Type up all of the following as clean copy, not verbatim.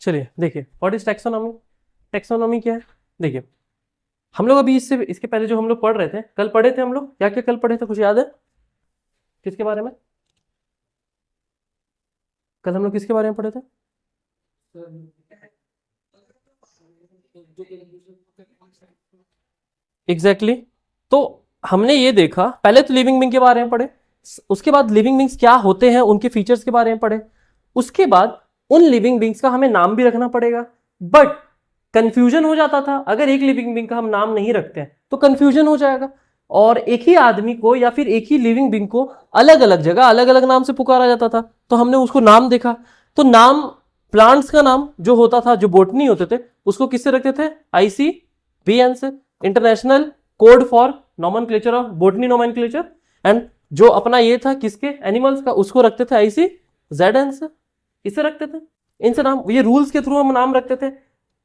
चलिए देखिए, what is taxonomy. Taxonomy क्या है, देखिए हम लोग अभी इसके पहले जो हम लोग पढ़ रहे थे, कल पढ़े थे हम लोग, क्या क्या कल पढ़े थे, कुछ याद है किसके बारे में? कल हम लोग किसके बारे में पढ़े थे? Exactly exactly. तो हमने ये देखा, पहले तो लिविंग बीइंग के बारे में पढ़े, उसके बाद लिविंग बीइंग्स क्या होते हैं उनके फीचर्स के बारे में पढ़े, उसके बाद उन लिविंग बीइंग्स का हमें नाम भी रखना पड़ेगा। बट कंफ्यूजन हो जाता था, अगर एक लिविंग बीइंग का हम नाम नहीं रखते हैं तो कंफ्यूजन हो जाएगा, और एक ही आदमी को या फिर एक ही लिविंग बीइंग को अलग अलग जगह अलग अलग नाम से पुकारा जाता था। तो हमने उसको नाम देखा, तो नाम, प्लांट्स का नाम जो होता था, जो बोटनी होते थे, उसको किससे रखते थे? ICBN से, international code for nomenclature of botany nomenclature. And जो अपना ये था किसके, एनिमल्स का, उसको रखते थे ICZN से, इसे रखते थे। इनसे नाम, ये रूल्स के थ्रू हम नाम रखते थे।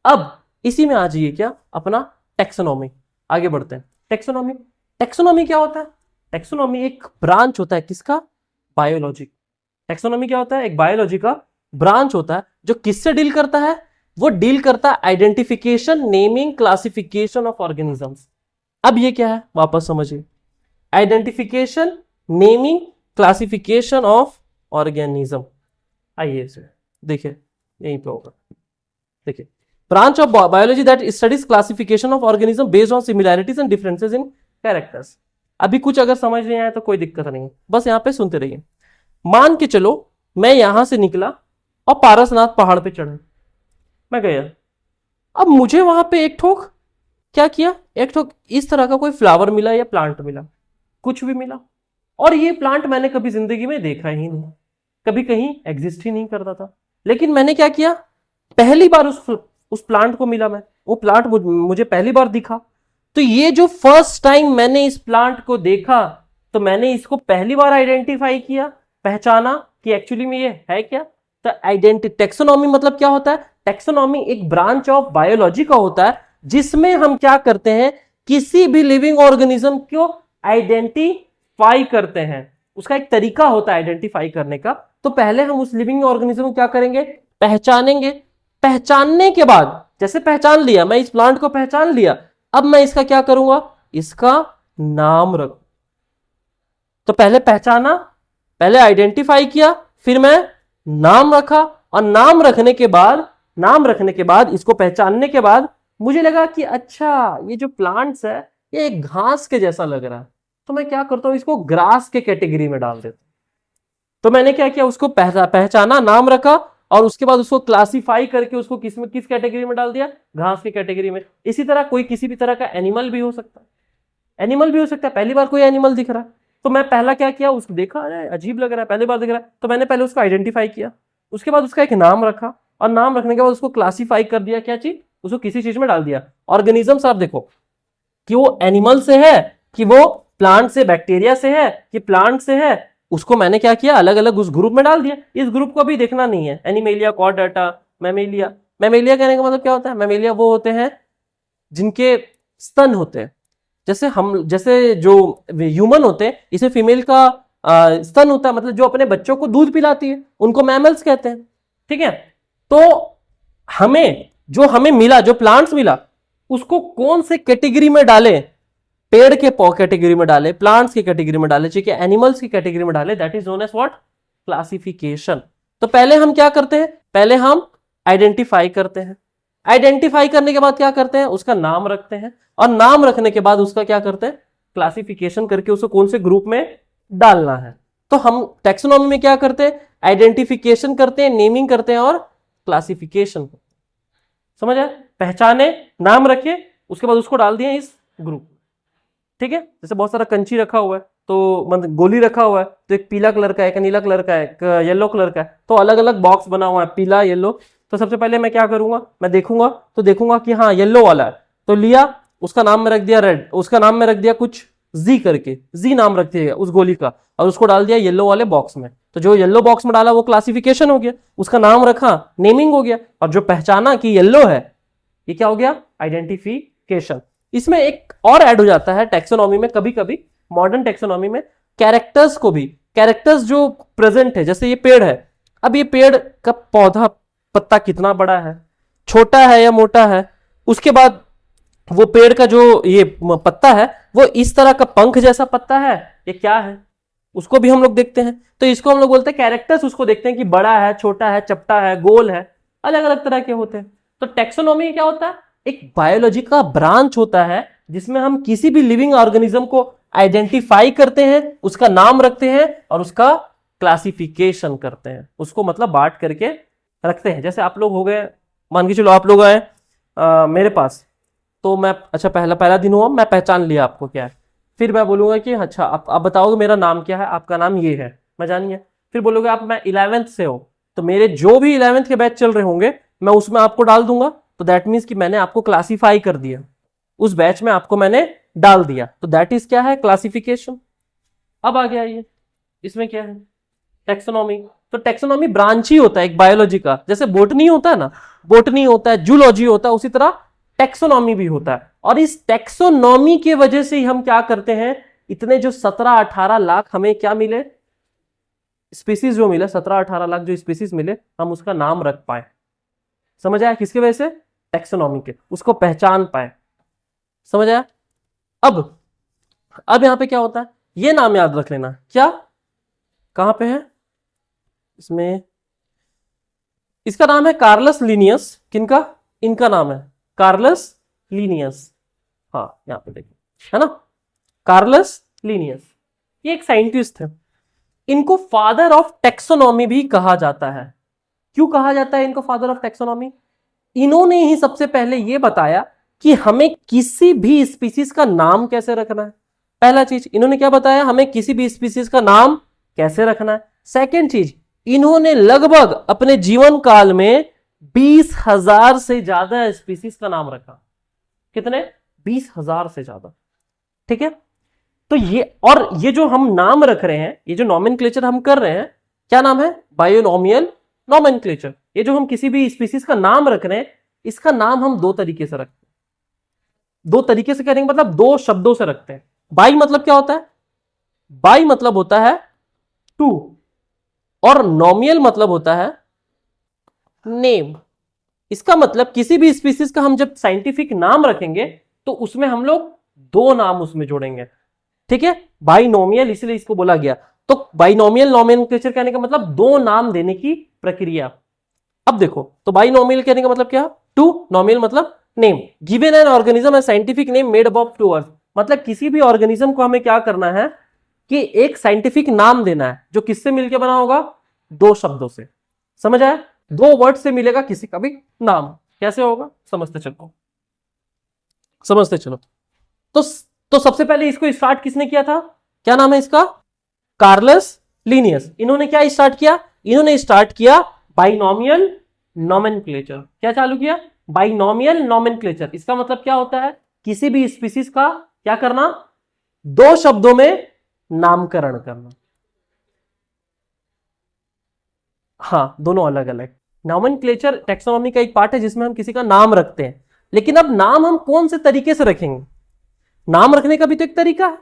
अब इसी में आ जाइए क्या, अपना टैक्सोनॉमी। आगे बढ़ते हैं। टैक्सोनॉमी, टैक्सोनॉमी क्या होता है? टैक्सोनॉमी एक ब्रांच होता है किसका? बायोलॉजी। टैक्सोनॉमी क्या होता है? एक बायोलॉजी का ब्रांच होता है जो किससे डील करता है? वो डील करता है identification, naming, classification of organisms. अब ये क्या है, वापस समझिए, identification, naming, classification of organism. आइए इसे देखिए, यहीं पे होगा, देखिए, branch of biology that studies classification of organism based on similarities and differences in characters. अभी कुछ अगर समझ नहीं आया तो कोई दिक्कत नहीं है, बस यहां पे सुनते रहिए। मान के चलो मैं यहां से निकला और पारसनाथ पहाड़ पे चढ़ा, मैं गया, अब मुझे वहां पे एक ठोक क्या किया, एक ठोक इस तरह का कोई फ्लावर मिला या प्लांट मिला, कुछ भी मिला, और ये प्लांट मैंने कभी जिंदगी में देखा ही नहीं, कभी कहीं एग्जिस्ट ही नहीं करता था। लेकिन मैंने क्या किया, पहली बार उस प्लांट को मिला, मैं वो प्लांट मुझे पहली बार दिखा, तो ये जो फर्स्ट टाइम मैंने इस प्लांट को देखा, तो मैंने इसको पहली बार आइडेंटिफाई किया, पहचाना कि एक्चुअली में ये है क्या। तो आइडेंटिटी, टैक्सोनॉमी मतलब क्या होता है? टैक्सोनॉमी एक ब्रांच ऑफ बायोलॉजी का होता है जिसमें हम क्या करते हैं, किसी भी लिविंग ऑर्गेनिज्म को आइडेंटिफाई करते हैं। उसका एक तरीका होता है आइडेंटिफाई करने का। तो पहले हम उस लिविंग ऑर्गेनिज्म को क्या करेंगे, पहचानेंगे। पहचानने के बाद, जैसे पहचान लिया, मैं इस प्लांट को पहचान लिया, अब मैं इसका क्या करूंगा, इसका नाम रख। तो पहले पहचाना, पहले आइडेंटिफाई किया, फिर मैं नाम रखा, और नाम रखने के बाद इसको पहचानने के बाद मुझे लगा कि अच्छा ये जो प्लांट्स है ये एक घास के जैसा लग रहा है, तो मैं क्या करता हूं, इसको ग्रास के कैटेगरी में डाल देता हूं। तो मैंने क्या किया, उसको पहचाना, नाम रखा, और उसके बाद उसको क्लासिफाई करके उसको किस कैटेगरी में डाल दिया, घास की कैटेगरी में। इसी तरह कोई किसी भी तरह का एनिमल भी हो सकता है, पहली बार कोई एनिमल दिख रहा है, तो मैं पहला क्या किया, उसको देखा, अरे अजीब लग रहा है, पहली बार दिख रहा है, तो मैंने पहले उसको आइडेंटिफाई किया, उसके बाद उसका एक नाम रखा, और नाम रखने के बाद उसको क्लासिफाई कर दिया, क्या चीज, उसको किसी चीज में डाल दिया। ऑर्गेनिजम्स आप देखो कि वो एनिमल से है, कि वो प्लांट से, बैक्टीरिया से है, कि प्लांट से है, उसको मैंने क्या किया, अलग अलग उस ग्रुप में डाल दिया। इस ग्रुप को भी देखना नहीं है, एनिमेलिया, कॉर्डेटा, मैमेलिया। मैमेलिया कहने का मतलब क्या होता है, मैमेलिया वो होते हैं जिनके स्तन होते हैं, जैसे जो ह्यूमन होते हैं, इसे फीमेल का स्तन होता है, मतलब जो अपने बच्चों को दूध पिलाती है, उनको मैमल्स कहते हैं। ठीक है, तो हमें मिला, जो प्लांट्स मिला, उसको कौन से कैटेगरी में डाले, पेड़ के कैटेगरी में डाले, प्लांट्स की कैटेगरी में डाले, ठीक है, एनिमल्स की कैटेगरी में डाले, that is known as what, classification. तो पहले हम क्या करते हैं, पहले हम आइडेंटिफाई करते हैं, आइडेंटिफाई करने के बाद क्या करते हैं, उसका नाम रखते हैं, और नाम रखने के बाद उसका क्या करते हैं, क्लासिफिकेशन करके उसको कौन से ग्रुप में डालना है। तो हम टैक्सोनॉमी में क्या करते हैं, आइडेंटिफिकेशन करते हैं, नेमिंग करते हैं, और क्लासिफिकेशन। समझ आया? पहचाने, नाम रखे, उसके बाद उसको डाल दिए इस ग्रुप। ठीक है, जैसे बहुत सारा कंची रखा हुआ है, तो मतलब गोली रखा हुआ है, तो एक पीला कलर का है, एक नीला कलर का है, एक येलो कलर का है, तो अलग अलग बॉक्स बना हुआ है, पीला, येलो। तो सबसे पहले मैं क्या करूंगा, मैं देखूंगा कि हाँ येलो वाला है, तो लिया, उसका नाम में रख दिया रेड, उसका नाम में रख दिया कुछ जी करके, जी नाम रख दिया उस गोली का, और उसको डाल दिया येलो वाले बॉक्स में। तो जो येलो बॉक्स में डाला वो क्लासिफिकेशन हो गया, उसका नाम रखा, नेमिंग हो गया, और जो पहचाना कि येलो है, ये क्या हो गया, आइडेंटिफिकेशन। इसमें एक और ऐड हो जाता है टैक्सोनॉमी में, कभी कभी मॉडर्न टैक्सोनॉमी में कैरेक्टर्स जो प्रेजेंट है, जैसे ये पेड़ है, अब ये पेड़ का पौधा पत्ता कितना बड़ा है, छोटा है या मोटा है। उसके बाद वो पेड़ का जो ये पत्ता है वो इस तरह का पंख जैसा पत्ता है, ये क्या है, उसको भी हम लोग देखते हैं। तो इसको हम लोग बोलते हैं कैरेक्टर्स, उसको देखते हैं कि बड़ा है, छोटा है, चपटा है, गोल है, अलग अलग तरह के होते हैं। तो टेक्सोनॉमी क्या होता है, एक बायोलॉजी का ब्रांच होता है जिसमें हम किसी भी लिविंग ऑर्गेनिज्म को आइडेंटिफाई करते हैं, उसका नाम रखते हैं और उसका क्लासिफिकेशन करते हैं, उसको मतलब बांट करके रखते हैं। जैसे आप लोग हो गए, मान के चलो आप लोग आए मेरे पास, तो मैं अच्छा पहला दिन हुआ, मैं पहचान लिया आपको क्या है, फिर मैं बोलूंगा कि अच्छा आप बताओगे मेरा नाम क्या है, आपका नाम ये है, मैं जान गया। फिर बोलोगे आप मैं 11th से हो, तो मेरे जो भी 11th के बैच चल रहे होंगे मैं उसमें आपको डाल दूंगा, तो दैट मीन्स कि मैंने आपको क्लासीफाई कर दिया, उस बैच में आपको मैंने डाल दिया, तो दैट इज क्या है, क्लासिफिकेशन। अब आ गया ये, इसमें क्या है, टेक्सोनॉमी। तो टेक्सोनॉमी ब्रांच ही होता है एक बायोलॉजी का, जैसे बोटनी होता है ना, बोटनी होता है, जूलॉजी होता है, उसी तरह टेक्सोनॉमी भी होता है। और इस टेक्सोनॉमी की वजह से ही हम क्या करते हैं, इतने जो 17-18 लाख हमें क्या मिले, स्पीसीज जो मिले, 17-18 लाख जो स्पीसीज मिले, हम उसका नाम रख पाए। समझ आया, किसकी वजह से, टेक्सोनॉमी के, उसको पहचान पाए। समझ आया। अब यहां पे क्या होता है, ये नाम याद रख लेना, क्या, कहां पे है इसमें, इसका नाम है कार्लस लिनियस। किनका, इनका नाम है कार्लस लिनियस। हाँ यहां पे देखिए, है ना, कार्लस लिनियस, ये एक साइंटिस्ट है। इनको फादर ऑफ टेक्सोनॉमी भी कहा जाता है। क्यों कहा जाता है इनको फादर ऑफ टेक्सोनॉमी, इन्होंने ही सबसे पहले यह बताया कि हमें किसी भी स्पीसीज का नाम कैसे रखना है। पहला चीज इन्होंने क्या बताया, हमें किसी भी स्पीसीज का नाम कैसे रखना है। सेकेंड चीज, इन्होंने लगभग अपने जीवन काल में 20,000 से ज्यादा स्पीसीज का नाम रखा। कितने, 20,000 से ज्यादा। ठीक है, तो ये जो हम नाम रख रहे हैं, ये जो नॉमेनक्लेचर हम कर रहे हैं, क्या नाम है, बायोनोमियल नॉमेनक्लेचर। ये जो हम किसी भी स्पीसीज का नाम रख रहे हैं, इसका नाम हम दो तरीके से रखते हैं। दो तरीके से करेंगे मतलब दो शब्दों से रखते हैं। बाई मतलब क्या होता है, बाई मतलब होता है टू, और नॉमियल मतलब होता है नेम। इसका मतलब किसी भी स्पीसीज का हम जब साइंटिफिक नाम रखेंगे तो उसमें हम लोग दो नाम उसमें जोड़ेंगे। ठीक है, बाइनोमियल इसलिए इसको बोला गया। तो बाइनोमियल नॉमेनक्लेचर कहने का मतलब दो नाम देने की प्रक्रिया। अब देखो, तो बाइनोमियल कहने का मतलब क्या, टू, नॉमियल मतलब नेम। गिवन एन ऑर्गेनिज्म है scientific name made above two words, मतलब किसी भी ऑर्गेनिज्म को हमें क्या करना है कि एक साइंटिफिक नाम देना है जो किससे मिलकर बना होगा, दो शब्दों से। समझ आया, दो वर्ड से मिलेगा किसी का भी नाम, कैसे होगा, समझते चलो, समझते चलो। तो सबसे पहले इसको स्टार्ट किसने किया था, क्या नाम है इसका, कार्लस लिनियस। इन्होंने क्या स्टार्ट किया, इन्होंने स्टार्ट किया बाइनोमियल नॉमेनक्लेचर। क्या चालू किया, बाइनोमियल नॉमेनक्लेचर। इसका मतलब क्या होता है, किसी भी स्पीसीज का क्या करना, दो शब्दों में नामकरण करना। हाँ, दोनों अलग अलग। नॉमेनक्लेचर टेक्सोनॉमी का एक पार्ट है जिसमें हम किसी का नाम रखते हैं, लेकिन अब नाम हम कौन से तरीके से रखेंगे, नाम रखने का भी तो एक तरीका है।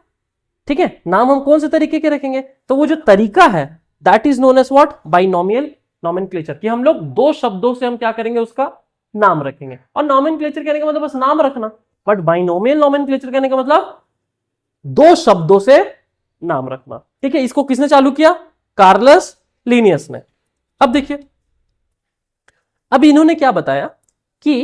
ठीक है, नाम हम कौन से तरीके के रखेंगे, तो वो जो तरीका है that is known as what, binomial nomenclature. कि हम लोग दो शब्दों से हम क्या करेंगे, उसका नाम रखेंगे। और नॉमेनक्लेचर कहने का मतलब बस नाम रखना, बट बाइनोमियल नॉमेनक्लेचर कहने का मतलब दो शब्दों से नाम रखना। ठीक है, इसको किसने चालू किया, कार्लस लिनियस ने। अब देखिए, अब इन्होंने क्या बताया कि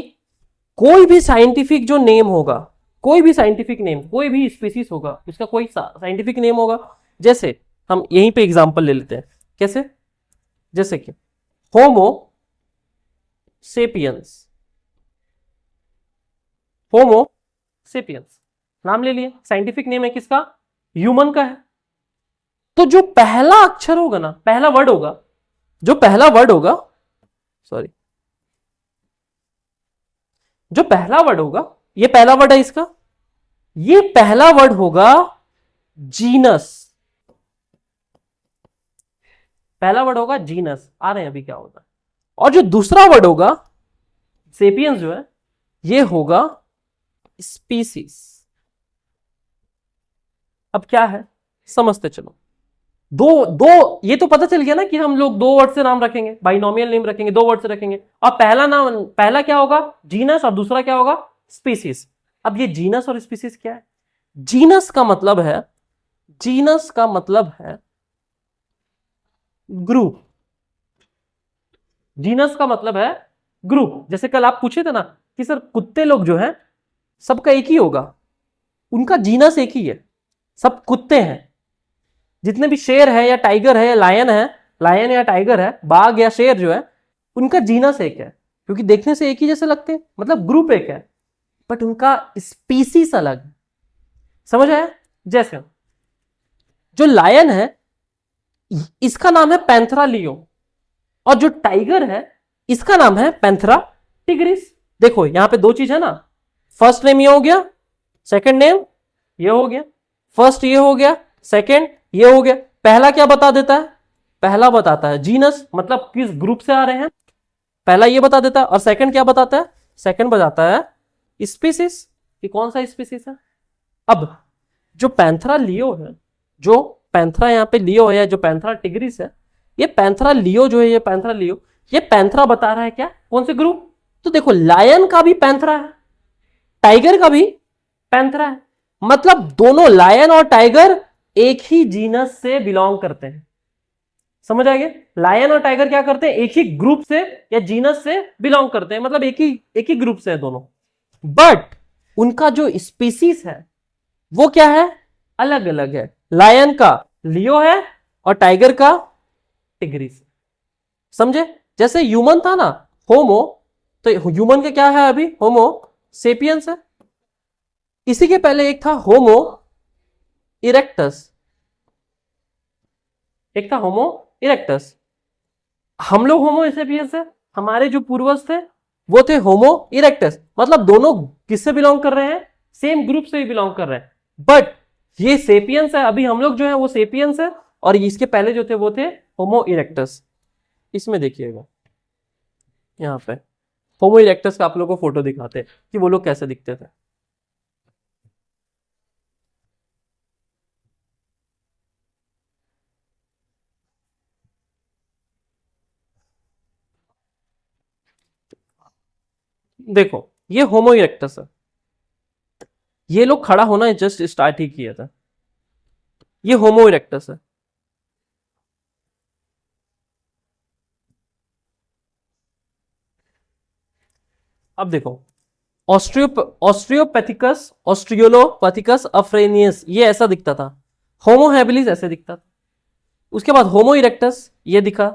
कोई भी साइंटिफिक जो नेम होगा, कोई भी साइंटिफिक नेम, कोई भी स्पीसीज होगा उसका कोई साइंटिफिक नेम होगा। जैसे हम यहीं पे एग्जांपल ले लेते हैं, कैसे, जैसे कि होमो सेपियंस, होमो सेपियंस नाम ले लिए, साइंटिफिक नेम है किसका, ह्यूमन का है। तो जो पहला अक्षर होगा ना, पहला वर्ड होगा, जो पहला वर्ड होगा, सॉरी, जो पहला वर्ड होगा, ये पहला वर्ड है इसका, ये पहला वर्ड होगा जीनस। पहला वर्ड होगा जीनस, आ रहे हैं अभी क्या होता है। और जो दूसरा वर्ड होगा सेपियंस जो है, ये होगा स्पीसीज। अब क्या है, समझते चलो। दो दो, ये तो पता चल गया ना कि हम लोग दो वर्ड से नाम रखेंगे, बाइनोमियल नेम रखेंगे, दो वर्ड से रखेंगे। और पहला नाम, पहला क्या होगा? जीनस, और दूसरा क्या होगा? स्पीसीज। अब ये जीनस और स्पीसीज क्या है? जीनस का मतलब है, जीनस का मतलब है ग्रुप। जीनस का मतलब है ग्रुप। जैसे कल आप पूछे थे ना कि सर कुत्ते लोग जो हैं सबका एक ही होगा, उनका जीनस एक ही है, सब कुत्ते हैं। जितने भी शेर है या टाइगर है या लायन है, लायन या टाइगर है, बाघ या शेर जो है, उनका जीनस एक है, क्योंकि देखने से एक ही जैसे लगते हैं, मतलब ग्रुप एक है, बट उनका स्पीसीज अलग है। समझ आया? जैसे जो लायन है इसका नाम है पैंथरा लियो, और जो टाइगर है इसका नाम है पैंथरा टिग्रिस। देखो यहां पे दो चीज है ना, फर्स्ट नेम ये हो गया, सेकंड नेम ये हो गया, फर्स्ट ये हो गया, सेकंड ये हो गया। पहला क्या बता देता है? पहला बताता है जीनस, मतलब किस ग्रुप से आ रहे हैं, पहला ये बता देता है। और सेकंड क्या बताता है? सेकंड बताता है स्पीसीज, कि कौन सा स्पीसीज है। अब जो पैंथरा लियो है, जो पैंथरा यहाँ पे लियो है, या जो पैंथरा टिग्रिस है, ये पैंथरा लियो जो है, ये पैंथरा लियो, ये पैंथरा बता रहा है क्या, कौन से ग्रुप। तो देखो लायन का भी पैंथरा है, टाइगर का भी पैंथरा है, मतलब दोनों लायन और टाइगर एक ही जीनस से बिलोंग करते हैं। समझ आ गया? लायन और टाइगर क्या करते हैं? एक ही ग्रुप से या जीनस से बिलोंग करते हैं, मतलब एक ही ग्रुप से है दोनों, बट उनका जो स्पीसीज है वो क्या है? अलग अलग है। लायन का लियो है और टाइगर का टिग्रिस। समझे? जैसे ह्यूमन था ना, होमो, तो ह्यूमन का क्या है अभी? होमो सेपियंस है। इसी के पहले एक था होमो इरेक्टस, एक था होमो इरेक्टस। हम लोग होमो सेपियंस है, हमारे जो पूर्वज थे वो थे होमो इरेक्टस, मतलब दोनों किससे बिलोंग कर रहे हैं? सेम ग्रुप से ही बिलोंग कर रहे हैं, बट ये सेपियंस है, अभी हम लोग जो है वो सेपियंस है, और इसके पहले जो थे वो थे होमो इरेक्टस। इसमें देखिएगा यहाँ पे होमो इरेक्टस का आप लोगों को फोटो दिखाते हैं कि वो लोग कैसे दिखते थे। देखो ये होमो इरेक्टस है, ये लोग खड़ा होना जस्ट स्टार्ट ही किया था, ये होमो इरेक्टस है। अब देखो ऑस्ट्रियोपैथिकस, ऑस्ट्रियोलोपैथिकस अफ्रेनियस, ये ऐसा दिखता था। होमो हैबिलिस ऐसे दिखता था। उसके बाद होमो इरेक्टस ये दिखा।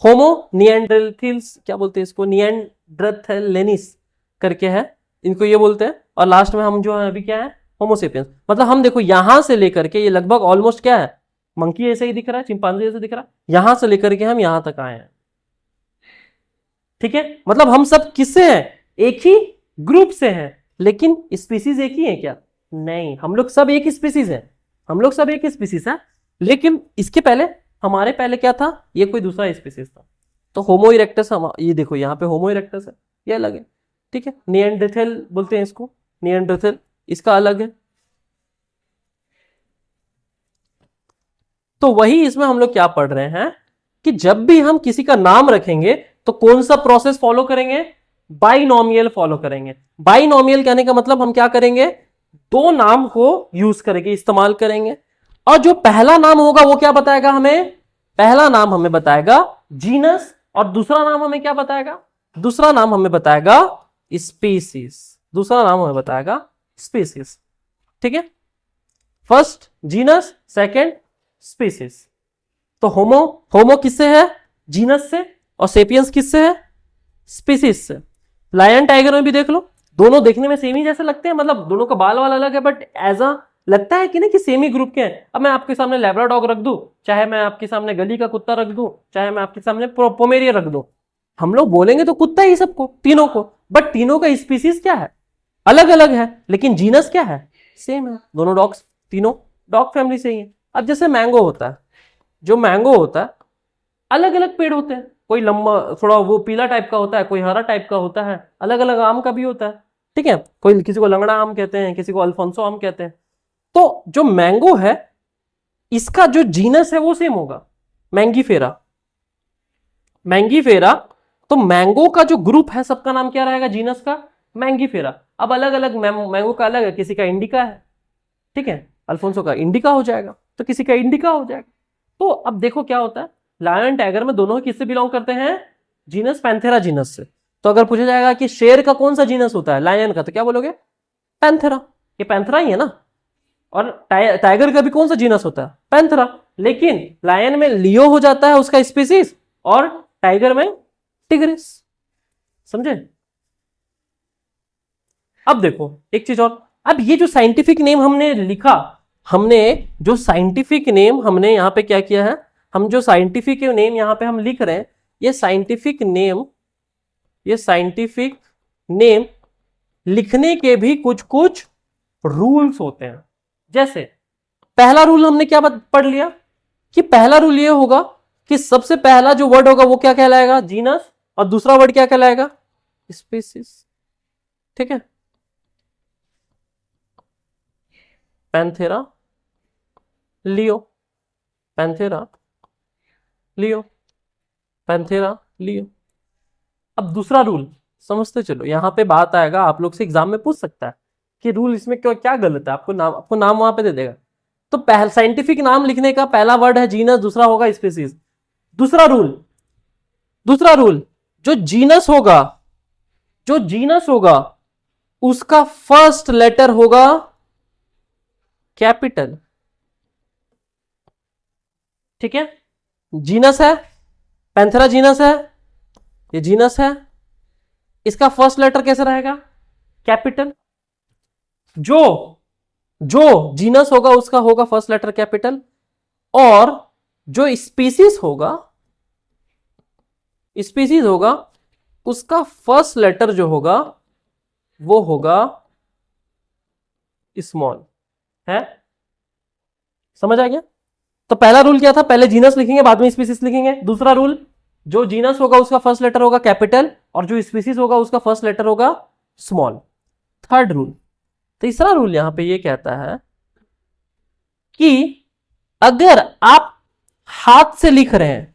होमो निएंडरथिल्स, क्या बोलते हैं इसको, निएंड्रथेलेनिस करके है, इनको ये बोलते हैं। और लास्ट में हम जो है अभी क्या है? होमोसेपियंस। मतलब हम देखो यहां से लेकर के ये लगभग ऑलमोस्ट क्या है, मंकी ऐसे ही दिख रहा है, चिंपांजी जैसे दिख रहा है, यहां से लेकर के हम यहां तक आए हैं। ठीक है, मतलब हम सब किससे हैं? एक ही ग्रुप से हैं, लेकिन स्पीसीज एक ही है क्या? नहीं, हम लोग सब एक स्पीसीज है, हम लोग सब एक स्पीसीज है, लेकिन इसके पहले हमारे पहले क्या था? ये कोई दूसरा स्पीसीज था। तो होमो इरेक्टस, हम ये देखो यहाँ पे होमो इरेक्टस है, ये अलग है। ठीक है, निएंडरथल बोलते हैं इसको, निएंडरथल इसका अलग है। तो वही इसमें हम लोग क्या पढ़ रहे हैं कि जब भी हम किसी का नाम रखेंगे तो कौन सा प्रोसेस फॉलो करेंगे? बाइनोमियल फॉलो करेंगे। बाइनोमियल कहने का मतलब हम क्या करेंगे? दो नाम को यूज करेंगे, इस्तेमाल करेंगे, और जो पहला नाम होगा वो क्या बताएगा हमें? पहला नाम हमें बताएगा जीनस, और दूसरा नाम हमें क्या बताएगा? दूसरा नाम हमें बताएगा स्पीसीज। दूसरा नाम हमें बताएगा स्पीसीज। ठीक है, फर्स्ट जीनस, सेकंड स्पीसीज। तो होमो, होमो किससे है? जीनस से, और सेपियंस किससे है? स्पीसीज से। लायन टाइगर में भी देख लो, दोनों देखने में सेम ही जैसे लगते हैं, मतलब दोनों का बाल वाल अलग है, बट एज अ लगता है कि नहीं कि सेम ही ग्रुप के हैं। अब मैं आपके सामने लैब्राडॉग रख दूं, चाहे मैं आपके सामने गली का कुत्ता रख दूं, चाहे मैं आपके सामने पोमेरियन रख दूं, हम लोग बोलेंगे तो कुत्ता ही सबको, तीनों को, बट तीनों का स्पीसीज क्या है? अलग अलग है, लेकिन जीनस क्या है? सेम है। दोनों डॉग्स, तीनों डॉग फैमिली से ही है। अब जैसे मैंगो होता है, जो मैंगो होता है, अलग अलग पेड़ होते हैं, कोई लंबा थोड़ा वो पीला टाइप का होता है, कोई हरा टाइप का होता है, अलग अलग आम का भी होता है। ठीक है, कोई किसी को लंगड़ा आम कहते हैं, किसी को अल्फोंसो आम कहते हैं। तो जो मैंगो है इसका जो जीनस है वो सेम होगा, मैंगीफेरा। मैंगीफेरा, तो मैंगो का जो ग्रुप है सबका नाम क्या रहेगा जीनस का, मैंगीफेरा। अब अलग अलग मैंगो का अलग है, किसी का इंडिका है, ठीक है, अल्फोंसो का इंडिका हो जाएगा, तो किसी का इंडिका हो जाएगा। तो अब देखो क्या होता है, लायन टाइगर में दोनों किससे बिलोंग करते हैं, जीनस पैंथेरा जीनस से। तो अगर पूछा जाएगा कि शेर का कौन सा जीनस होता है लायन का, तो क्या बोलोगे, पैंथेरा, ये पैंथेरा ही है ना। और टाइगर का भी कौन सा जीनस होता है, पैंथेरा। लेकिन लायन में लियो हो जाता है उसका स्पीसीज, और टाइगर में टिग्रिस। समझे। अब देखो एक चीज और, अब ये जो साइंटिफिक नेम हमने लिखा, हमने जो साइंटिफिक नेम हमने यहां पे क्या किया है, हम जो साइंटिफिक नेम यहां पे हम लिख रहे हैं, ये साइंटिफिक नेम, ये साइंटिफिक नेम लिखने के भी कुछ कुछ रूल्स होते हैं। जैसे पहला रूल हमने क्या पढ़ लिया, कि पहला रूल ये होगा कि सबसे पहला जो वर्ड होगा वो क्या कहलाएगा, जीनस, और दूसरा वर्ड क्या कहलाएगा, स्पीसीज। ठीक है, पैंथेरा, लियो, पैंथेरा, लियो, पैंथेरा, लियो। अब दूसरा रूल समझते चलो, यहां पे बात आएगा, आप लोग से एग्जाम में पूछ सकता है कि रूल इसमें क्यों क्या गलत है, आपको नाम वहां पे दे देगा। तो पहला साइंटिफिक नाम लिखने का पहला वर्ड है जीनस, दूसरा होगा स्पीसीज। दूसरा रूल जो जीनस होगा, जो जीनस होगा उसका फर्स्ट लेटर होगा कैपिटल। ठीक है, जीनस है, पैंथेरा जीनस है, ये जीनस है, इसका फर्स्ट लेटर कैसे रहेगा, कैपिटल। जो जो जीनस होगा उसका होगा फर्स्ट लेटर कैपिटल, और जो स्पीसीज होगा उसका फर्स्ट लेटर जो होगा वो होगा स्मॉल। है, समझ आ गया। तो पहला रूल क्या था, पहले जीनस लिखेंगे बाद में स्पीसीज लिखेंगे। दूसरा रूल, जो जीनस होगा उसका फर्स्ट लेटर होगा कैपिटल, और जो स्पीसीज होगा उसका फर्स्ट लेटर होगा स्मॉल। थर्ड रूल, तीसरा रूल यहां पे ये कहता है कि अगर आप हाथ से लिख रहे हैं,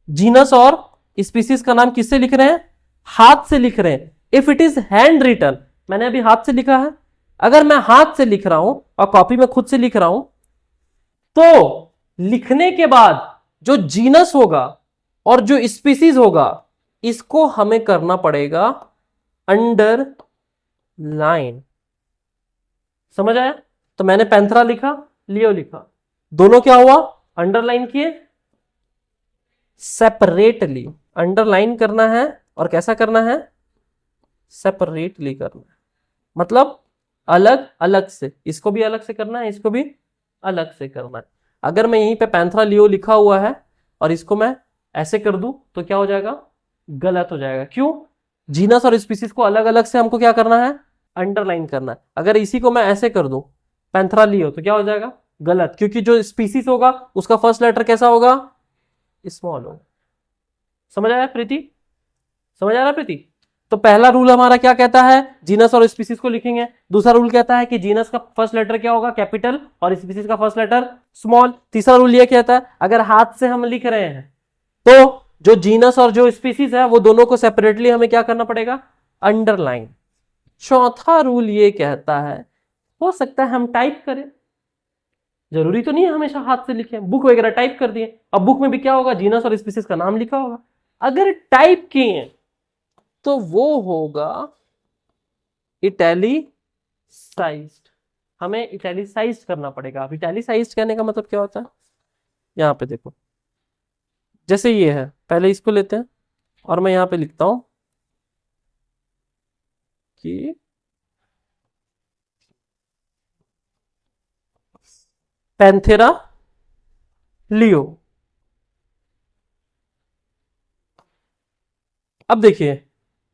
जीनस और स्पीसीज का नाम किससे लिख रहे हैं, हाथ से लिख रहे हैं, if it is hand written, मैंने अभी हाथ से लिखा है, अगर मैं हाथ से लिख रहा हूं और कॉपी में खुद से लिख रहा हूं, तो लिखने के बाद जो जीनस होगा और जो स्पीसीज होगा इसको हमें करना पड़ेगा अंडर लाइन। समझ आया। तो मैंने पैंथेरा लिखा, लियो लिखा, दोनों क्या हुआ, अंडरलाइन किए, सेपरेटली अंडरलाइन करना है, और कैसा करना है, सेपरेटली करना है, मतलब अलग अलग से, इसको भी अलग से करना है, इसको भी अलग से करना है। अगर मैं यहीं पे पैंथेरा लियो लिखा हुआ है और इसको मैं ऐसे कर दूं तो क्या हो जाएगा, गलत हो जाएगा। क्यों, जीनस और स्पीसीज को अलग अलग से हमको क्या करना है, अंडरलाइन करना है। अगर इसी को मैं ऐसे कर दूं पैंथेरा लियो तो क्या हो जाएगा, गलत, क्योंकि जो स्पीसीज होगा उसका फर्स्ट लेटर कैसा होगा, स्मॉल होगा। समझ आया प्रीति, समझ आ रहा प्रीति। तो पहला रूल हमारा क्या कहता है, जीनस और स्पीसीज को लिखेंगे। दूसरा रूल कहता है कि जीनस का फर्स्ट लेटर क्या होगा, कैपिटल, और स्पीसीज का फर्स्ट लेटर स्मॉल। तीसरा रूल ये कहता है अगर हाथ से हम लिख रहे हैं तो जो जीनस और जो स्पीसीज है वो दोनों को सेपरेटली हमें क्या करना पड़ेगा, अंडरलाइन। चौथा रूल ये कहता है, हो सकता है हम टाइप करें, जरूरी तो नहीं है हमेशा हाथ से लिखें, बुक वगैरह टाइप कर दिए, अब बुक में भी क्या होगा, जीनस और स्पीसीज का नाम लिखा होगा। अगर टाइप किए तो वो होगा इटैलिसाइज्ड, हमें इटैलिसाइज्ड करना पड़ेगा। अब इटैलिसाइज्ड कहने का मतलब क्या होता है, यहां पे देखो, जैसे ये है, पहले इसको लेते हैं और मैं यहां पे लिखता हूं कि पैंथेरा लियो। अब देखिए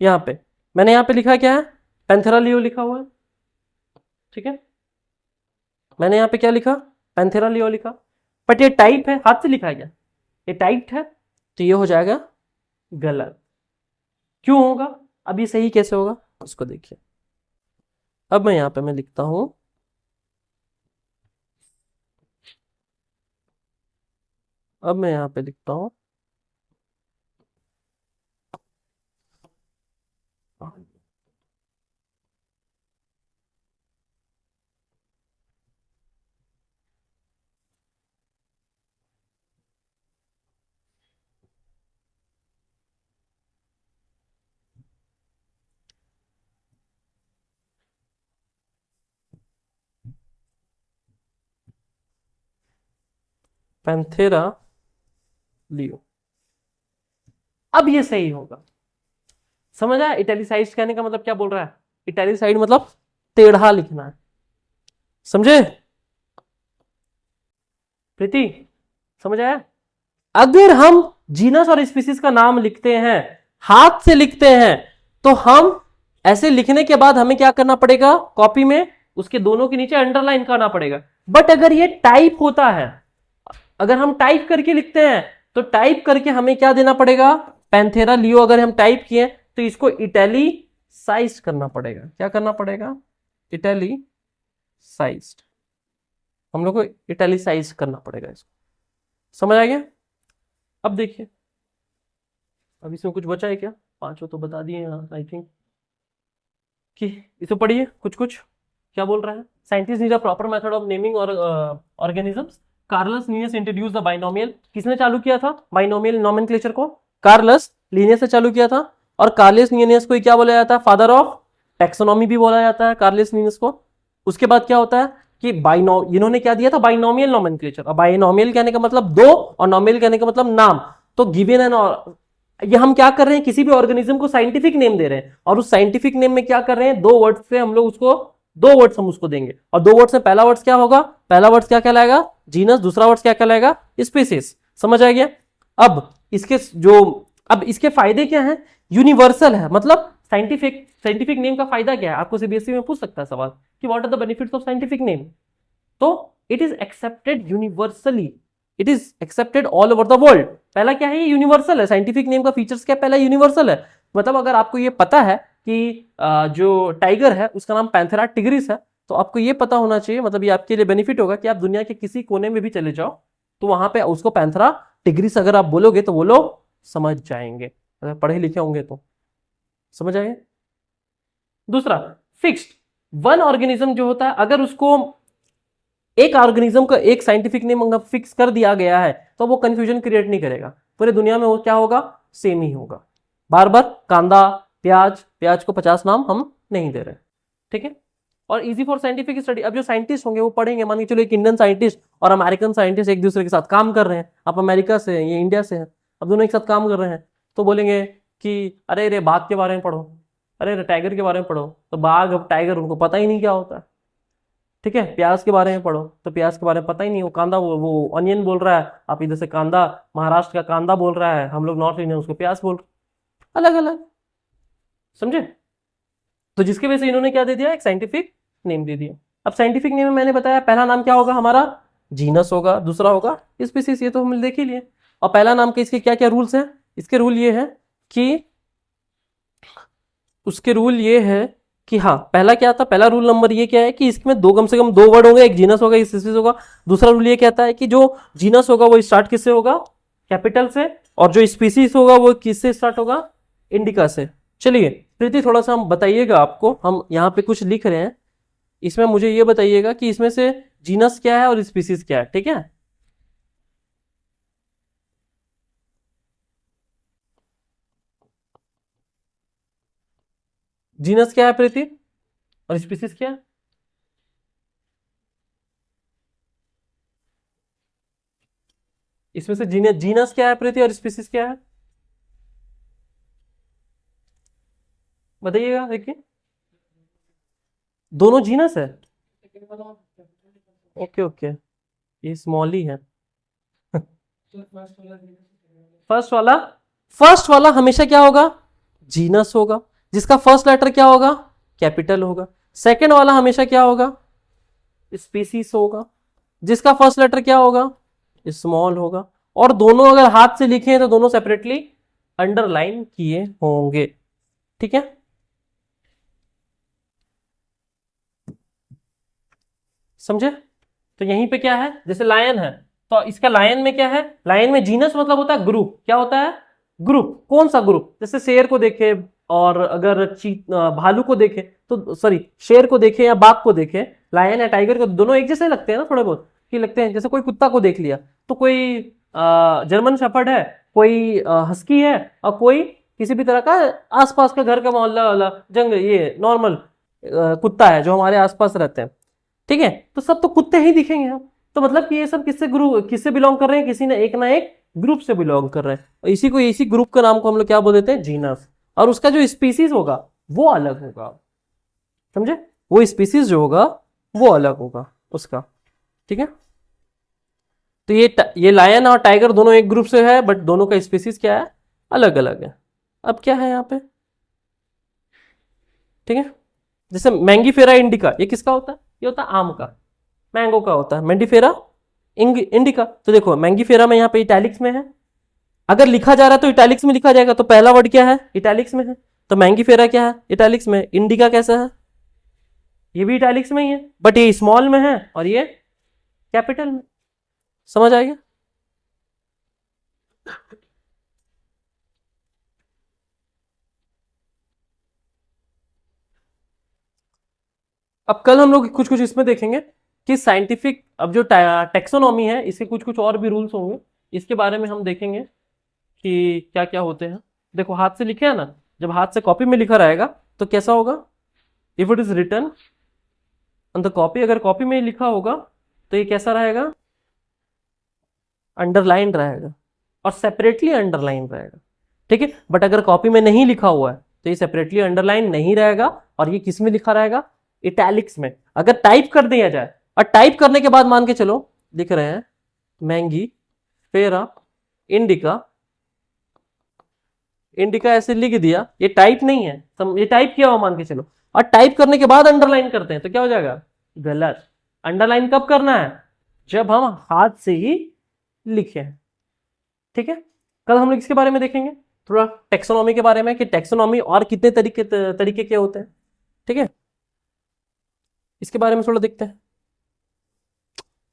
यहां पे मैंने यहां पे लिखा क्या है, पैंथेरा लियो लिखा हुआ है, ठीक है, मैंने यहां पे क्या लिखा, पैंथेरा लियो लिखा, बट ये टाइप है, हाथ से लिखा है क्या, ये टाइप्ड है, तो ये हो जाएगा गलत। क्यों होगा, अब ये सही कैसे होगा उसको देखिए। अब मैं यहां पे मैं लिखता हूं अब मैं यहाँ पे लिखता हूँ पैंथेरा लियो। अब ये सही होगा, समझ आया? इटैलिसाइज्ड कहने का मतलब क्या बोल रहा है? इटैलिसाइड मतलब टेढ़ा लिखना है, समझे प्रीति? समझ आया? अगर हम जीनस और स्पीसीज का नाम लिखते हैं, हाथ से लिखते हैं, तो हम ऐसे लिखने के बाद हमें क्या करना पड़ेगा? कॉपी में उसके दोनों के नीचे अंडरलाइन करना पड़ेगा। बट अगर ये टाइप होता है, अगर हम टाइप करके लिखते हैं, तो टाइप करके हमें क्या देना पड़ेगा? पैंथेरा लियो अगर हम टाइप किए तो इसको इटैलिसाइज करना पड़ेगा। क्या करना पड़ेगा? इटैलिसाइज्ड। हम लोग को इटैलिसाइज करना पड़ेगा इसको। समझ आ गया? अब देखिए, अब इसमें कुछ बचा है क्या? पांचों तो बता दिए आई थिंक। कि इसे पढ़िए कुछ कुछ क्या बोल रहा है। Scientist need a proper method of naming और organisms. Carolus Linnaeus introduce the binomial. किसने चालू किया था बाइनोमियल नोमेनक्लेचर को? कार्लस लिनियस ने चालू किया था। और कार्लस लिनियस को क्या बोला जाता है? फादर ऑफ टैक्सोनॉमी भी बोला जाता है कार्लस लिनियस को। उसके बाद क्या होता है कि इन्होंने क्या दिया था? Binomial nomenclature. और बाइनोमियल कहने का मतलब दो, और नोमियल कहने का मतलब नाम। तो गिवन एन, ये हम क्या कर रहे हैं? किसी भी ऑर्गेनिज्म को साइंटिफिक नेम दे रहे हैं, और उस साइंटिफिक नेम में क्या कर रहे हैं? दो वर्ड्स से हम लोग उसको, दो वर्ड्स हम उसको देंगे, और दो वर्ड्स में पहला वर्ड्स क्या होगा? पहला वर्ड्स क्या कहलाएगा? जीनस। दूसरा वर्ड्स क्या कहलाएगा? स्पीसीज। समझ आ गया? अब इसके जो, अब इसके फायदे क्या हैं? यूनिवर्सल है, मतलब साइंटिफिक नेम का फायदा क्या है? आपको सीबीएसई में पूछ सकता है सवाल कि what are the benefits of scientific name. तो it is accepted universally, it is accepted all over the world. पहला क्या है? ये यूनिवर्सल है। साइंटिफिक नेम का फीचर्स क्या? पहला यूनिवर्सल है। मतलब अगर आपको ये पता है कि जो टाइगर है उसका नाम पैंथेरा टिग्रिस है, तो आपको ये पता होना चाहिए, मतलब ये आपके लिए बेनिफिट होगा कि आप दुनिया के किसी कोने में भी चले जाओ तो वहां पे उसको पैंथेरा टिग्रिस अगर आप बोलोगे तो वो लोग समझ जाएंगे, अगर पढ़े लिखे होंगे तो। समझ आए? दूसरा, फिक्स्ड। वन ऑर्गेनिज्म जो होता है, अगर उसको एक ऑर्गेनिज्म का एक साइंटिफिक नेम अगर फिक्स कर दिया गया है तो वो कंफ्यूजन क्रिएट नहीं करेगा। पूरे दुनिया में वो क्या होगा? सेम ही होगा। बार बार कांदा, प्याज, प्याज को 50 नाम हम नहीं दे रहे। ठीक है? और इजी फॉर साइंटिफिक स्टडी। अब जो साइंटिस्ट होंगे वो पढ़ेंगे, मान के चलो एक इंडियन साइंटिस्ट और अमेरिकन साइंटिस्ट एक दूसरे के साथ काम कर रहे हैं। आप अमेरिका से हैं, ये इंडिया से हैं, अब दोनों एक साथ काम कर रहे हैं, तो बोलेंगे कि अरे रे बाघ के बारे में पढ़ो, अरे रे टाइगर के बारे में पढ़ो। तो बाघ अब टाइगर उनको पता ही नहीं क्या होता है। ठीक है? प्याज के बारे में पढ़ो तो प्याज के बारे में पता ही नहीं। वो कांदा, वो ऑनियन बोल रहा है, आप इधर से कांदा, महाराष्ट्र का कांदा बोल रहा है, हम लोग नॉर्थ इंडियन उसको प्याज बोल रहे, अलग अलग। समझे? तो जिसकी वजह से इन्होंने क्या दे दिया? एक साइंटिफिक नेम दे दिया। अब साइंटिफिक नेम में मैंने बताया पहला नाम क्या होगा हमारा? जीनस होगा, दूसरा होगा स्पीसीज, ये तो हम देख ही लिए। और पहला नाम के इसके क्या क्या रूल्स हैं? इसके रूल ये है कि, उसके रूल ये है कि हाँ, पहला क्या था? पहला रूल नंबर ये क्या है कि इसमें दो, कम से कम दो वर्ड होंगे, एक जीनस होगा एक स्पीसीज होगा। दूसरा रूल ये कहता है कि जो जीनस होगा वो स्टार्ट किससे होगा? कैपिटल से, और जो स्पीसीज होगा वो किससे स्टार्ट होगा? इंडिका से। चलिए प्रीति, थोड़ा सा हम बताइएगा, आपको हम यहाँ पे कुछ लिख रहे हैं, इसमें मुझे ये बताइएगा कि इसमें से जीनस क्या है और स्पीसीज क्या है। ठीक है? जीनस क्या है प्रीति, और स्पीसीज क्या है? इसमें से जीनस क्या है प्रीति, और स्पीसीज क्या है? बताइएगा, देखिए। दोनों जीनस है? ओके ओके, ये स्मॉल ही है। फर्स्ट वाला, फर्स्ट वाला हमेशा क्या होगा? जीनस होगा, जिसका फर्स्ट लेटर क्या होगा? कैपिटल होगा। सेकंड वाला हमेशा क्या होगा? स्पीसीज होगा, जिसका फर्स्ट लेटर क्या होगा? स्मॉल होगा। और दोनों अगर हाथ से लिखे हैं तो दोनों सेपरेटली अंडरलाइन किए होंगे। ठीक है? समझे? तो यहीं पे क्या है? जैसे लायन है तो इसका लायन में क्या है, लायन में जीनस मतलब होता है ग्रुप, क्या होता है ग्रुप, कौन सा ग्रुप, जैसे शेर को देखे और अगर भालू को देखे तो सॉरी शेर को देखे या बाघ को देखे, लायन या टाइगर को, दोनों एक जैसे लगते हैं ना थोड़े बहुत कि लगते हैं, जैसे कोई कुत्ता को देख लिया तो कोई जर्मन शेफर्ड है, कोई हस्की है, और कोई किसी भी तरह का आसपास का घर का मोहल्ला वाला जंगल ये नॉर्मल कुत्ता है जो हमारे आसपास रहते हैं, ठीक है, तो सब तो कुत्ते ही दिखेंगे हम, तो मतलब कि ये सब किससे ग्रुप, किससे बिलोंग कर रहे हैं, किसी ने एक ना एक ग्रुप से बिलोंग कर रहे हैं, और इसी ग्रुप का नाम को हम लोग क्या बोल देते हैं जीनस, और उसका जो स्पीसीज होगा वो अलग होगा, समझे, वो स्पीसीज जो होगा वो अलग होगा उसका, ठीक है। तो ये लायन और टाइगर दोनों एक ग्रुप से है, बट दोनों का स्पीसीज क्या है, अलग अलग है। अब क्या है यहाँ पे, ठीक है, जैसे मैंगीफेरा इंडिका, ये किसका होता है, ये होता है आम का, मैंगो का होता है मैंगीफेरा इंडिका। तो देखो मैंगीफेरा में यहाँ पे इटैलिक्स में है, अगर लिखा जा रहा है तो इटैलिक्स में लिखा जाएगा, तो पहला वर्ड क्या है, इटैलिक्स में है, तो मैंगीफेरा क्या है, इटैलिक्स में, इंडिका कैसा है, ये भी इटैलिक्स में ही है, बट ये स्मॉल में है और ये कैपिटल में, समझ आएगा। अब कल हम लोग कुछ कुछ इसमें देखेंगे कि साइंटिफिक, अब जो टेक्सोनॉमी है इसके कुछ कुछ और भी रूल्स होंगे, इसके बारे में हम देखेंगे कि क्या क्या होते हैं। देखो हाथ से लिखे है ना, जब हाथ से कॉपी में लिखा रहेगा तो कैसा होगा, if it is written on the copy, अगर कॉपी में लिखा होगा तो ये कैसा रहेगा, अंडरलाइन रहेगा और सेपरेटली अंडरलाइन रहेगा, ठीक है, बट अगर कॉपी में नहीं लिखा हुआ है तो ये सेपरेटली अंडरलाइन नहीं रहेगा, और ये किस में लिखा रहेगा, इटैलिक्स में। अगर टाइप कर दिया जाए, और टाइप करने के बाद मान के चलो लिख रहे हैं मैंगी फेरा इंडिका, इंडिका ऐसे लिख दिया, ये टाइप नहीं है, ये टाइप किया हुआ मान के चलो, और टाइप करने के बाद अंडरलाइन करते हैं तो क्या हो जाएगा, गलत। अंडरलाइन कब करना है, जब हम हाथ से ही लिखे हैं, ठीक है। कल हम लोग इसके बारे में देखेंगे थोड़ा टेक्सोनॉमी के बारे में, कि टेक्सोनॉमी और कितने तरीके के होते हैं, ठीक है, इसके बारे में थोड़ा देखते हैं,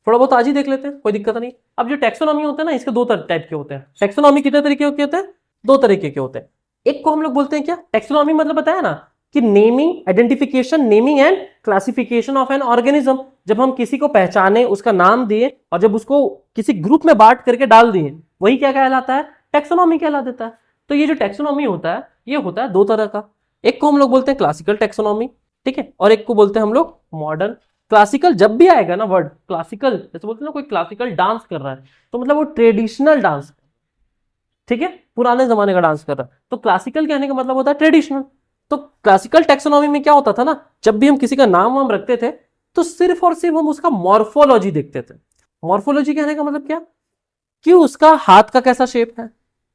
थोड़ा बहुत आज ही देख लेते हैं, कोई दिक्कत नहीं। अब जो टेक्सोनॉमी होते हैं ना, इसके दो टाइप के होते हैं, टेक्सोनॉमी कितने तरीके के होते हैं, दो तरीके के होते हैं। एक को हम लोग बोलते हैं क्या, टेक्सोनॉमी मतलब बताया ना कि naming, identification, naming and classification of an organism, जब हम किसी को पहचाने, उसका नाम दिए और जब उसको किसी ग्रुप में बांट करके डाल दिए, वही क्या कहलाता है, टेक्सोनॉमी कहला देता है। तो ये जो टेक्सोनॉमी होता है ये होता है दो तरह का, एक को हम लोग बोलते हैं क्लासिकल टेक्सोनॉमी, ठीक है, और एक को बोलते हैं हम लोग मॉडर्न। क्लासिकल जब भी आएगा ना वर्ड क्लासिकल, जैसे बोलते हैं ना कोई क्लासिकल डांस कर रहा है, तो मतलब वो ट्रेडिशनल डांस, ठीक है, पुराने जमाने का डांस कर रहा है, तो क्लासिकल कहने का मतलब होता है ट्रेडिशनल। तो क्लासिकल टेक्सोनॉमी में क्या होता था ना, जब भी हम किसी का नाम वाम रखते थे तो सिर्फ और सिर्फ हम उसका मॉर्फोलॉजी देखते थे। मॉर्फोलॉजी कहने का मतलब क्या, कि उसका हाथ का कैसा शेप है,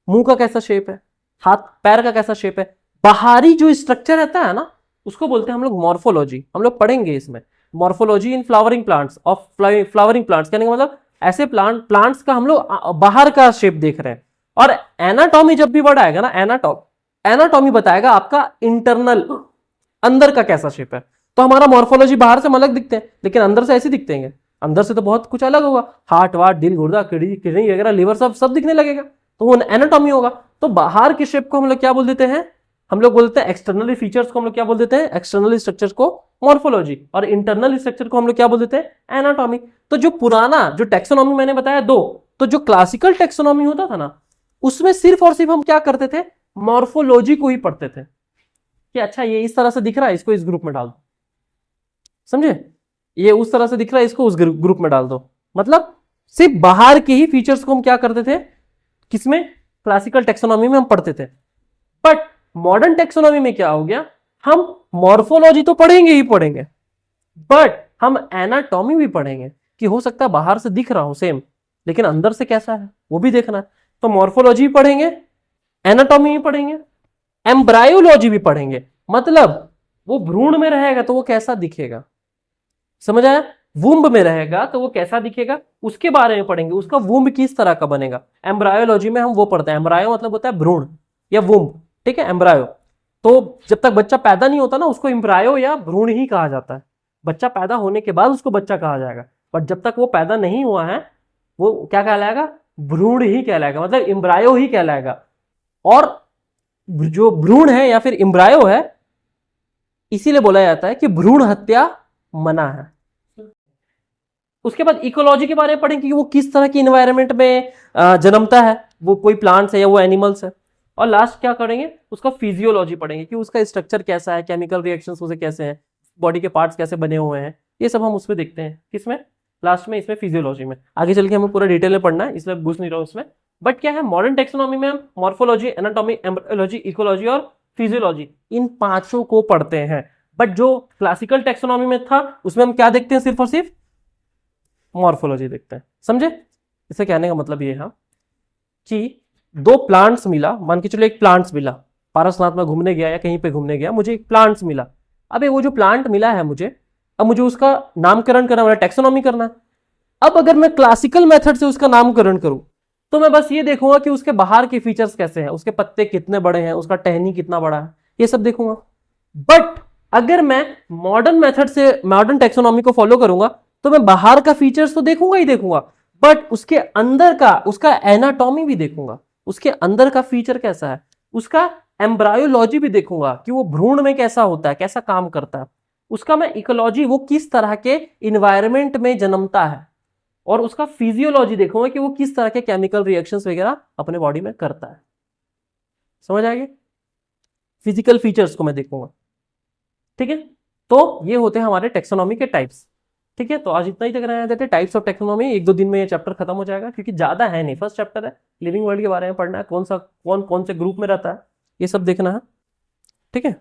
मुंह का कैसा शेप है, हाथ पैर का कैसा शेप है, बाहरी जो स्ट्रक्चर रहता है ना, उसको बोलते हैं हम लोग मॉर्फोलॉजी। हम लोग पढ़ेंगे इसमें morphology in flowering plants, of flowering plants कहने का मतलब ऐसे प्लांट्स का हम लोग बाहर का शेप देख रहे हैं। और एनाटॉमी जब भी वर्ड आएगा ना, एनाटॉमी बताएगा आपका इंटरनल, अंदर का कैसा शेप है। तो हमारा मॉर्फोलॉजी बाहर से हम अलग दिखते हैं, लेकिन अंदर से ऐसे दिखते हैं, अंदर से तो बहुत कुछ अलग होगा, हार्ट वार्ट दिल गुर्दा किडनी वगैरह लिवर सब दिखने लगेगा, तो वो एनाटॉमी होगा। तो बाहर के शेप को हम लोग क्या बोल देते हैं, हम लोग बोलते हैं एक्सटर्नल फीचर्स को हम लोग क्या बोल देते हैं, एक्सटर्नल स्ट्रक्चर्स को मॉर्फोलॉजी, और इंटरनल स्ट्रक्चर को हम लोग क्या बोल देते हैं, एनाटॉमी। तो जो पुराना जो टेक्सोनॉमी मैंने बताया दो, तो जो क्लासिकल टेक्सोनॉमी होता था ना, उसमें सिर्फ और सिर्फ हम क्या करते थे, मॉर्फोलॉजी को ही पढ़ते थे, कि अच्छा ये इस तरह से दिख रहा है, इसको इस ग्रुप में डाल दो, समझे, ये उस तरह से दिख रहा है, इसको उस ग्रुप में डाल दो। मतलब सिर्फ बाहर के ही फीचर्स को हम क्या करते थे, किसमें, क्लासिकल टेक्सोनॉमी में हम पढ़ते थे। बट मॉडर्न टेक्सोनॉमी में क्या हो गया, हम मॉर्फोलॉजी तो पढ़ेंगे ही पढ़ेंगे, बट हम एनाटॉमी भी पढ़ेंगे, कि हो सकता है बाहर से दिख रहा हो सेम, लेकिन अंदर से कैसा है वो भी देखना है। तो मॉर्फोलॉजी भी पढ़ेंगे, एनाटॉमी भी पढ़ेंगे, एम्ब्रायोलॉजी भी पढ़ेंगे, मतलब वो भ्रूण में रहेगा तो वो कैसा दिखेगा, समझ आया, वुम्ब में रहेगा तो वो कैसा दिखेगा, उसके बारे में पढ़ेंगे, उसका वुम्ब किस तरह का बनेगा। एम्ब्रायोलॉजी में हम वो पढ़ते हैं, एम्ब्रायो मतलब होता है भ्रूण या वुम्ब, ठीक है, एम्ब्रायो। तो जब तक बच्चा पैदा नहीं होता ना, उसको एम्ब्रायो या भ्रूण ही कहा जाता है। बच्चा पैदा होने के बाद उसको बच्चा कहा जाएगा, बट जब तक वो पैदा नहीं हुआ है वो क्या कहलाएगा, भ्रूण ही कहलाएगा, मतलब इम्ब्रायो ही कहलाएगा। और जो भ्रूण है या फिर इम्ब्रायो है, इसीलिए बोला जाता है कि भ्रूण हत्या मना है। उसके बाद इकोलॉजी के बारे में पढ़ेंगे कि वो किस तरह की इन्वायरमेंट में जन्मता है, वो कोई प्लांट्स है या वो एनिमल्स है। और लास्ट क्या करेंगे, उसका फिजियोलॉजी पढ़ेंगे कि उसका स्ट्रक्चर कैसा है, केमिकल रिएक्शंस उसे कैसे हैं, बॉडी के पार्ट्स कैसे बने हुए हैं, ये सब हम उसमें देखते हैं। किसमें, लास्ट में, इसमें फिजियोलॉजी में। आगे चल के हमें पूरा डिटेल में पढ़ना है, इसलिए घुस नहीं रहा हूं इसमें। बट क्या है, मॉडर्न टेक्सोनॉमी में हम मॉर्फोलॉजी, एनाटॉमी, एम्ब्रियोलॉजी, इकोलॉजी और फिजियोलॉजी, इन पांचों को पढ़ते हैं। बट जो क्लासिकल टेक्सोनॉमी में था उसमें हम क्या देखते हैं, सिर्फ और सिर्फ मॉर्फोलॉजी देखते हैं। समझे, इसे कहने का मतलब ये है कि दो प्लांट्स मिला, मान के चलो एक प्लांट्स मिला, पारसनाथ में घूमने गया या कहीं पे घूमने गया, मुझे एक प्लांट्स मिला। अब वो जो प्लांट मिला है मुझे, अब मुझे उसका नामकरण करना, मतलब टेक्सोनॉमी करना है। अब अगर मैं क्लासिकल मेथड से उसका नामकरण करूं तो मैं बस ये देखूंगा कि उसके बाहर के फीचर्स कैसे हैं, उसके पत्ते कितने बड़े हैं, उसका टहनी कितना बड़ा है, ये सब देखूंगा। बट अगर मैं मॉडर्न मेथड से, मॉडर्न टेक्सोनॉमी को फॉलो करूंगा, तो मैं बाहर का फीचर्स तो देखूंगा ही देखूंगा, बट उसके अंदर का, उसका एनाटॉमी भी देखूंगा, उसके अंदर का फीचर कैसा है, उसका एम्ब्रायोलॉजी भी देखूंगा कि वो भ्रूण में कैसा होता है, कैसा काम करता है, उसका मैं इकोलॉजी, वो किस तरह के इन्वायरमेंट में जन्मता है, और उसका फिजियोलॉजी देखूंगा कि वो किस तरह के केमिकल रिएक्शंस वगैरह अपने बॉडी में करता है। समझ आएगी, फिजिकल फीचर्स को मैं देखूंगा। ठीक है, तो ये होते हैं हमारे टेक्सोनॉमी के टाइप्स। ठीक है, तो आज इतना ही तक रहने देते, टाइप्स ऑफ टेक्सोनॉमी। एक दो दिन में ये चैप्टर खत्म हो जाएगा, क्योंकि ज्यादा है नहीं, फर्स्ट चैप्टर है, लिविंग वर्ल्ड के बारे में पढ़ना है, कौन सा कौन कौन से ग्रुप में रहता है, ये सब देखना है। ठीक है।